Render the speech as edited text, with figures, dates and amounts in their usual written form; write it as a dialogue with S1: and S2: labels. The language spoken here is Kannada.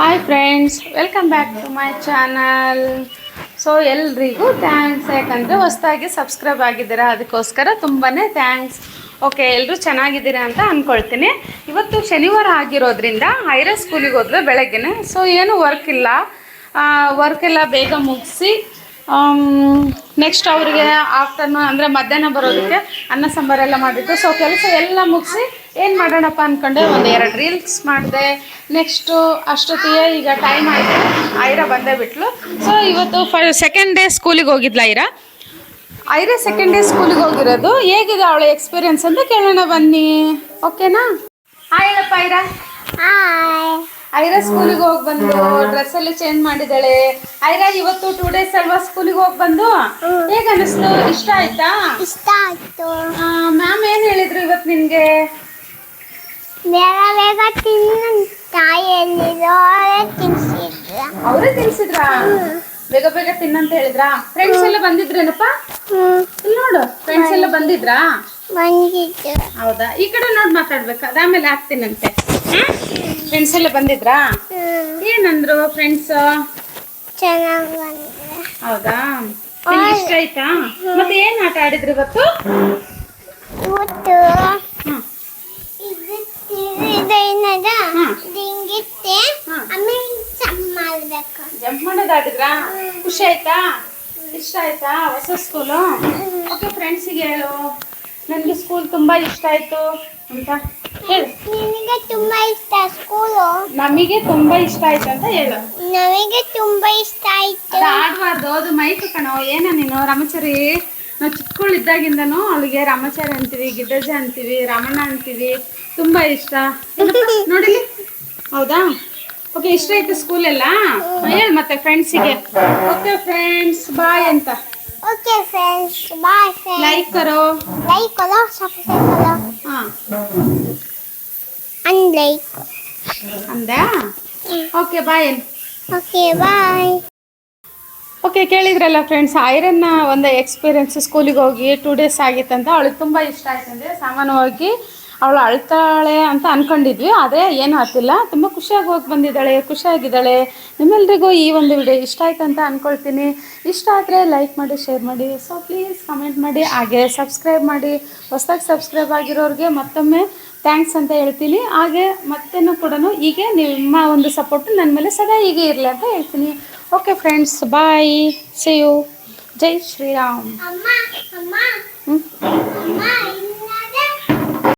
S1: Hi friends, welcome back to my channel. So ಎಲ್ರಿಗೂ ಥ್ಯಾಂಕ್ಸ್, ಯಾಕಂದರೆ ಹೊಸದಾಗಿ ಸಬ್ಸ್ಕ್ರೈಬ್ ಆಗಿದ್ದೀರಾ, ಅದಕ್ಕೋಸ್ಕರ ತುಂಬಾ ಥ್ಯಾಂಕ್ಸ್. ಓಕೆ, ಎಲ್ಲರೂ ಚೆನ್ನಾಗಿದ್ದೀರಾ ಅಂತ ಅಂದ್ಕೊಳ್ತೀನಿ. ಇವತ್ತು ಶನಿವಾರ ಆಗಿರೋದ್ರಿಂದ ಐರಾ ಸ್ಕೂಲಿಗೆ ಹೋದ್ರೆ ಬೆಳಗ್ಗೆನೆ. ಸೊ ಏನು ವರ್ಕ್ ಎಲ್ಲ ಬೇಗ ಮುಗಿಸಿ ನೆಕ್ಸ್ಟ್ ಅವರಿಗೆ ಆಫ್ಟರ್ನೂನ್ ಅಂದರೆ ಮಧ್ಯಾಹ್ನ ಬರೋದಕ್ಕೆ ಅನ್ನ ಸಾಂಬಾರೆಲ್ಲ ಮಾಡಿದ್ದು. ಸೊ ಕೆಲಸ ಎಲ್ಲ ಮುಗಿಸಿ ಏನು ಮಾಡೋಣಪ್ಪ ಅಂದ್ಕೊಂಡೆ, ಒಂದು 2 ರೀಲ್ಸ್ ಮಾಡಿದೆ. ನೆಕ್ಸ್ಟು ಅಷ್ಟೊತ್ತಿಗೆ ಈಗ ಟೈಮ್ ಆಯಿತು, ಐರಾ ಬಂದೇ ಬಿಟ್ಲು. ಸೊ ಇವತ್ತು ಸೆಕೆಂಡ್ ಡೇ ಸ್ಕೂಲಿಗೆ ಹೋಗಿದ್ಲ ಐರಾ ಸೆಕೆಂಡ್ ಡೇ ಸ್ಕೂಲಿಗೆ ಹೋಗಿರೋದು. ಹೇಗಿದೆ ಅವಳ ಎಕ್ಸ್ಪೀರಿಯನ್ಸ್ ಅಂತ ಕೇಳೋಣ ಬನ್ನಿ, ಓಕೆನಾ? ಹಾಯ್ ಹೇಳಪ್ಪ ಐರಾ ಸ್ಕೂಲಿಗೆ ಹೋಗಿ ಬಂದು ಡ್ರೆಸ್ ಎಲ್ಲ ಚೇಂಜ್ ಮಾಡಿದ್ದಾಳೆ. ಐರಾ ಇವತ್ತು 2 ಡೇಸ್ ಅಲ್ವಾ ಸ್ಕೂಲಿಗೆ ಹೋಗಿ ಬಂದು? ಹೇಗೆ ಅನಿಸ್ತು? ಇಷ್ಟ ಆಯ್ತಾ?
S2: ಇಷ್ಟ ಆಯ್ತು.
S1: ಮ್ಯಾಮ್ ಏನು ಹೇಳಿದ್ರು ಇವತ್ತು ನಿನಗೆ?
S2: ಬೇಗ ತಿನ್ನಂತ
S1: ಅವರೇ ತಿನ್ಸಿದ್ರಾ? ಬೇಗ ಬೇಗ ತಿನ್ನಂತ ಹೇಳಿದ್ರಾ? ಫ್ರೆಂಡ್ಸ್ ಎಲ್ಲ ಬಂದಿದ್ರೇನಪ್ಪ? ಇಲ್ಲಿ ನೋಡು, ಫ್ರೆಂಡ್ಸ್ ಎಲ್ಲ ಬಂದಿದ್ರಾ?
S2: ಬಂದಿದ್ದು.
S1: ಹೌದಾ? ಈ ಕಡೆ ನೋಡಿ ಮಾತಾಡ್ಬೇಕು, ಅದಾದ್ಮೇಲೆ ಹಾಕ್ತೀನಂತೆ. ಫ್ರೆಂಡ್ಸ್ ಎಲ್ಲ ಬಂದಿದ್ರಾ? ಏನಂದ್ರು ಫ್ರೆಂಡ್ಸ್?
S2: ಚೆನ್ನಾಗಿ ಬಂದಿದೆ.
S1: ಹೌದಾ? ನಿಮ್ಗೆ ಇಷ್ಟ ಆಯ್ತಾ? ಮತ್ತೆ ಏನ್ ಆಟ ಆಡಿದ್ರಿ ಇವತ್ತು?
S2: ಇವತ್ತು ದಿಂಗಿತ್ತೆ, ಆಮೇಲೆ ಜಂಪ್ ಮಾಡ್ಬೇಕು.
S1: ಜಂಪ್ ಮಾಡೋದು ಆಡಿದ್ರಾ? ಖುಷಿ ಆಯ್ತಾ? ಇಷ್ಟ ಆಯ್ತಾ ಹೊಸ ಸ್ಕೂಲು? ಓಕೆ, ಫ್ರೆಂಡ್ಸಿಗೆ ಹೇಳು ನನಗೆ ಸ್ಕೂಲ್ ತುಂಬಾ ಇಷ್ಟ ಆಯ್ತು ಅಂತ ಹೇಳು.
S2: ನಿನಗೆ ತುಂಬಾ ಇಷ್ಟ ಸ್ಕೂಲು?
S1: ನಮಗೆ ತುಂಬಾ ಇಷ್ಟ ಆಯ್ತು ಅಂತ ಹೇಳು.
S2: ನಮಗೆ ತುಂಬಾ ಇಷ್ಟ ಆಯ್ತು.
S1: ಆಡ್ಬಾರ್ದು, ಅದು ಮೈಕು ಕಣೋ. ಏನ ನೀನು ರಾಮಚಾರಿ? ನಾವು ಚಿಕ್ಕವಳಿದ್ದಾಗಿಂದನೂ ಅವಳಿಗೆ ರಾಮಚಾರಿ ಅಂತೀವಿ, ಗಿಡ್ಡಜ್ಜ ಅಂತೀವಿ, ರಾಮಣ್ಣ ಅಂತೀವಿ. ತುಂಬಾ ಇಷ್ಟ ನೋಡಿ. ಹೌದಾ? ಓಕೆ, ಇಷ್ಟ ಆಯ್ತು ಸ್ಕೂಲೆಲ್ಲ? ಹೇಳು ಮತ್ತೆ ಫ್ರೆಂಡ್ಸಿಗೆ. ಓಕೆ ಫ್ರೆಂಡ್ಸ್, ಬಾಯ್ ಅಂತ.
S2: Okay friends, bye friends.
S1: Like करो
S2: सब्सक्राइब करो.
S1: हाँ,
S2: अनलाइक
S1: अंदा. Okay bye.
S2: Okay bye.
S1: Okay, ಕೇಳಿದ್ರಲ್ಲ ಫ್ರೆಂಡ್ಸ್, ಐರನ್ನ ಒಂದು ಎಕ್ಸ್ಪೀರಿಯನ್ಸ್. ಸ್ಕೂಲಿಗೆ ಹೋಗಿ 2 ಡೇಸ್ ಆಗಿತ್ತಂತ. ಅವಳಿಗೆ ತುಂಬ ಇಷ್ಟ ಆಯ್ತಂದರೆ ಸಾಮಾನ್ಯವಾಗಿ ಅವಳು ಅಳ್ತಾಳೆ ಅಂತ ಅಂದ್ಕೊಂಡಿದ್ವಿ, ಆದರೆ ಏನೂ ಆಗ್ತಿಲ್ಲ. ತುಂಬ ಖುಷಿಯಾಗಿ ಹೋಗಿ ಬಂದಿದ್ದಾಳೆ, ಖುಷಿಯಾಗಿದ್ದಾಳೆ. ನಿಮ್ಮೆಲ್ರಿಗೂ ಈ ಒಂದು ವಿಡಿಯೋ ಇಷ್ಟ ಆಯ್ತು ಅಂತ ಅಂದ್ಕೊಳ್ತೀನಿ. ಇಷ್ಟ ಆದರೆ ಲೈಕ್ ಮಾಡಿ, ಶೇರ್ ಮಾಡಿ. ಸೊ ಪ್ಲೀಸ್ ಕಮೆಂಟ್ ಮಾಡಿ, ಹಾಗೆ ಸಬ್ಸ್ಕ್ರೈಬ್ ಮಾಡಿ. ಹೊಸದಾಗಿ ಸಬ್ಸ್ಕ್ರೈಬ್ ಆಗಿರೋರಿಗೆ ಮತ್ತೊಮ್ಮೆ ಥ್ಯಾಂಕ್ಸ್ ಅಂತ ಹೇಳ್ತೀನಿ. ಹಾಗೆ ಮತ್ತೇನು ಕೂಡ ಹೀಗೆ ನಿಮ್ಮ ಒಂದು ಸಪೋರ್ಟು ನನ್ನ ಮೇಲೆ ಸದಾ ಹೀಗೆ ಇರಲಿ ಅಂತ ಹೇಳ್ತೀನಿ. Okay friends, bye, see you. ಜೈ ಶ್ರೀರಾಮ್.
S2: ಅಮ್ಮ